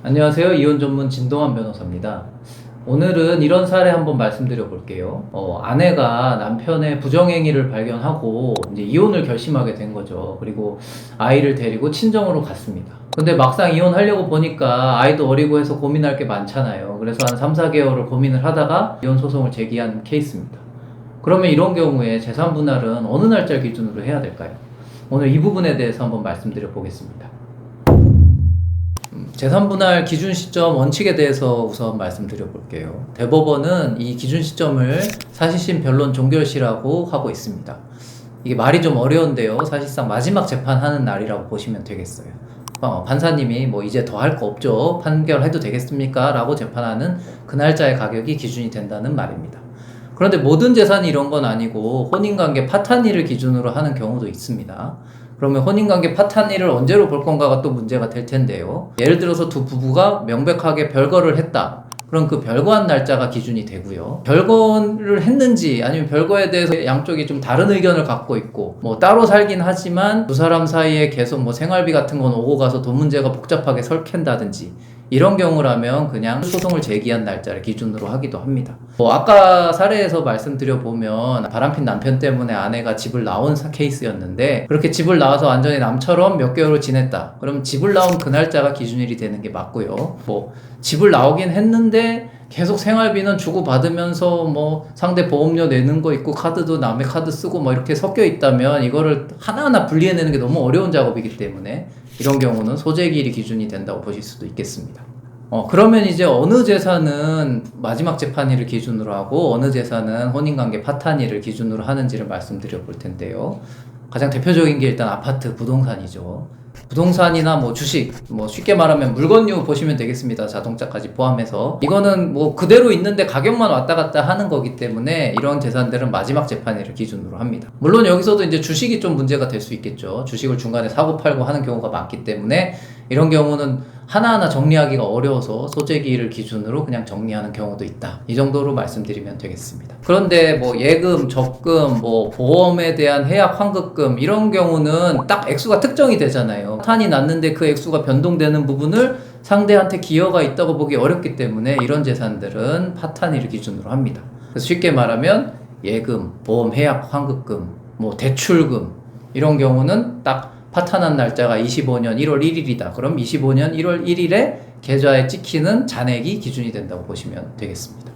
안녕하세요. 이혼 전문 진동환 변호사입니다. 오늘은 이런 사례 한번 말씀드려 볼게요. 아내가 남편의 부정행위를 발견하고 이제 이혼을 결심하게 된 거죠. 그리고 아이를 데리고 친정으로 갔습니다. 근데 막상 이혼하려고 보니까 아이도 어리고 해서 고민할 게 많잖아요. 그래서 한 3, 4개월을 고민을 하다가 이혼 소송을 제기한 케이스입니다. 그러면 이런 경우에 재산 분할은 어느 날짜 기준으로 해야 될까요? 오늘 이 부분에 대해서 한번 말씀드려 보겠습니다. 재산 분할 기준 시점 원칙에 대해서 우선 말씀드려 볼게요. 대법원은 이 기준 시점을 사실심 변론 종결시라고 하고 있습니다. 이게 말이 좀 어려운데요. 사실상 마지막 재판하는 날이라고 보시면 되겠어요. 판사님이 뭐 이제 더 할 거 없죠. 판결해도 되겠습니까? 라고 재판하는 그 날짜의 가격이 기준이 된다는 말입니다. 그런데 모든 재산이 이런 건 아니고 혼인관계 파탄일을 기준으로 하는 경우도 있습니다. 그러면 혼인관계 파탄일을 언제로 볼 건가가 또 문제가 될 텐데요. 예를 들어서 두 부부가 명백하게 별거를 했다. 그럼 그 별거한 날짜가 기준이 되고요. 별거를 했는지 아니면 별거에 대해서 양쪽이 좀 다른 의견을 갖고 있고 뭐 따로 살긴 하지만 두 사람 사이에 계속 뭐 생활비 같은 건 오고 가서 돈 문제가 복잡하게 설캔다든지 이런 경우라면 그냥 소송을 제기한 날짜를 기준으로 하기도 합니다. 아까 사례에서 말씀드려 보면 바람핀 남편 때문에 아내가 집을 나온 케이스였는데 그렇게 집을 나와서 완전히 남처럼 몇 개월을 지냈다. 그럼 집을 나온 그 날짜가 기준일이 되는 게 맞고요. 집을 나오긴 했는데 계속 생활비는 주고받으면서 뭐 상대 보험료 내는 거 있고 카드도 남의 카드 쓰고 뭐 이렇게 섞여 있다면 이거를 하나하나 분리해내는 게 너무 어려운 작업이기 때문에 이런 경우는 소재기일이 기준이 된다고 보실 수도 있겠습니다. 그러면 이제 어느 재산은 마지막 재판일을 기준으로 하고 어느 재산은 혼인관계 파탄일을 기준으로 하는지를 말씀드려 볼 텐데요. 가장 대표적인 게 일단 아파트 부동산이죠. 부동산이나 뭐 주식, 뭐 쉽게 말하면 물건류 보시면 되겠습니다. 자동차까지 포함해서. 이거는 뭐 그대로 있는데 가격만 왔다 갔다 하는 거기 때문에 이런 재산들은 마지막 재판일을 기준으로 합니다. 물론 여기서도 이제 주식이 좀 문제가 될 수 있겠죠. 주식을 중간에 사고 팔고 하는 경우가 많기 때문에 이런 경우는 하나하나 정리하기가 어려워서 소재기일을 기준으로 그냥 정리하는 경우도 있다. 이 정도로 말씀드리면 되겠습니다. 그런데 뭐 예금, 적금, 뭐 보험에 대한 해약 환급금 이런 경우는 딱 액수가 특정이 되잖아요. 파탄이 났는데 그 액수가 변동되는 부분을 상대한테 기여가 있다고 보기 어렵기 때문에 이런 재산들은 파탄일을 기준으로 합니다. 그래서 쉽게 말하면 예금, 보험 해약 환급금, 뭐 대출금 이런 경우는 딱 파탄한 날짜가 25년 1월 1일이다. 그럼 25년 1월 1일에 계좌에 찍히는 잔액이 기준이 된다고 보시면 되겠습니다.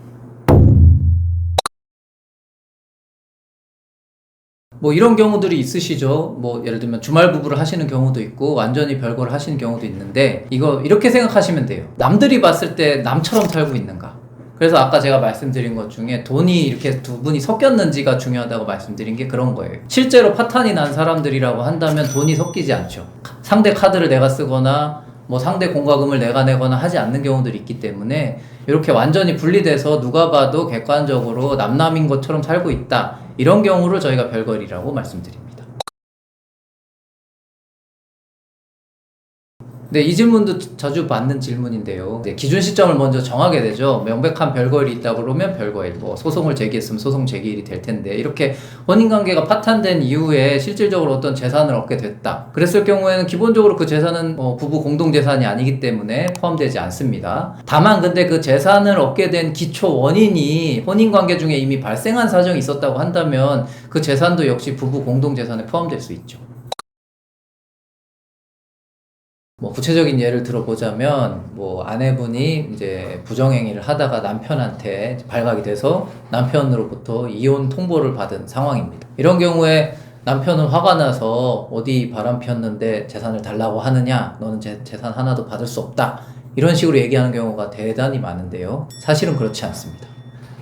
뭐 이런 경우들이 있으시죠. 뭐 예를 들면 주말 부부를 하시는 경우도 있고 완전히 별거를 하시는 경우도 있는데 이거 이렇게 생각하시면 돼요. 남들이 봤을 때 남처럼 살고 있는가? 그래서 아까 제가 말씀드린 것 중에 돈이 이렇게 두 분이 섞였는지가 중요하다고 말씀드린 게 그런 거예요. 실제로 파탄이 난 사람들이라고 한다면 돈이 섞이지 않죠. 상대 카드를 내가 쓰거나 뭐 상대 공과금을 내가 내거나 하지 않는 경우들이 있기 때문에 이렇게 완전히 분리돼서 누가 봐도 객관적으로 남남인 것처럼 살고 있다. 이런 경우를 저희가 별거리라고 말씀드립니다. 네, 이 질문도 자주 받는 질문인데요. 기준 시점을 먼저 정하게 되죠. 명백한 별거일이 있다 그러면 별거일, 뭐 소송을 제기했으면 소송 제기일이 될 텐데 이렇게 혼인관계가 파탄된 이후에 실질적으로 어떤 재산을 얻게 됐다. 그랬을 경우에는 기본적으로 그 재산은 부부 공동재산이 아니기 때문에 포함되지 않습니다. 다만 근데 그 재산을 얻게 된 기초 원인이 혼인관계 중에 이미 발생한 사정이 있었다고 한다면 그 재산도 역시 부부 공동재산에 포함될 수 있죠. 뭐 구체적인 예를 들어보자면 뭐 아내분이 이제 부정행위를 하다가 남편한테 발각이 돼서 남편으로부터 이혼 통보를 받은 상황입니다. 이런 경우에 남편은 화가 나서 어디 바람 폈는데 재산을 달라고 하느냐, 너는 재산 하나도 받을 수 없다, 이런 식으로 얘기하는 경우가 대단히 많은데요. 사실은 그렇지 않습니다.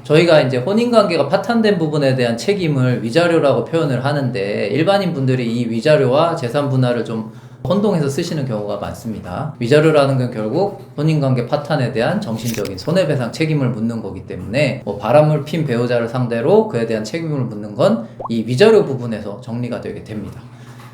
저희가 이제 혼인관계가 파탄된 부분에 대한 책임을 위자료라고 표현을 하는데 일반인 분들이 이 위자료와 재산 분할을 좀 혼동해서 쓰시는 경우가 많습니다. 위자료라는 건 결국 혼인관계 파탄에 대한 정신적인 손해배상 책임을 묻는 거기 때문에 바람을 핀 배우자를 상대로 그에 대한 책임을 묻는 건 이 위자료 부분에서 정리가 되게 됩니다.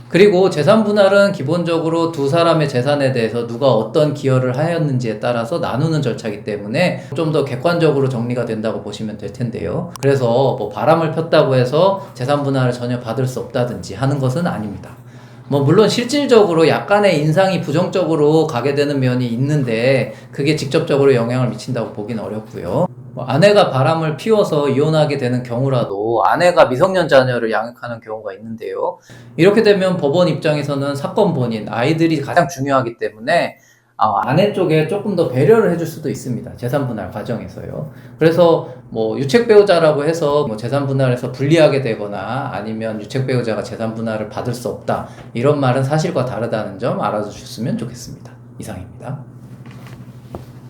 그리고 재산 분할은 기본적으로 두 사람의 재산에 대해서 누가 어떤 기여를 하였는지에 따라서 나누는 절차이기 때문에 좀 더 객관적으로 정리가 된다고 보시면 될 텐데요. 그래서 바람을 폈다고 해서 재산 분할을 전혀 받을 수 없다든지 하는 것은 아닙니다. 뭐 물론 실질적으로 약간의 인상이 부정적으로 가게 되는 면이 있는데 그게 직접적으로 영향을 미친다고 보기는 어렵고요. 뭐 아내가 바람을 피워서 이혼하게 되는 경우라도 아내가 미성년 자녀를 양육하는 경우가 있는데요. 이렇게 되면 법원 입장에서는 사건 본인, 아이들이 가장 중요하기 때문에 아내 쪽에 조금 더 배려를 해줄 수도 있습니다. 재산 분할 과정에서요. 그래서 뭐 유책 배우자라고 해서 뭐 재산 분할에서 불리하게 되거나 아니면 유책 배우자가 재산 분할을 받을 수 없다, 이런 말은 사실과 다르다는 점 알아주셨으면 좋겠습니다. 이상입니다.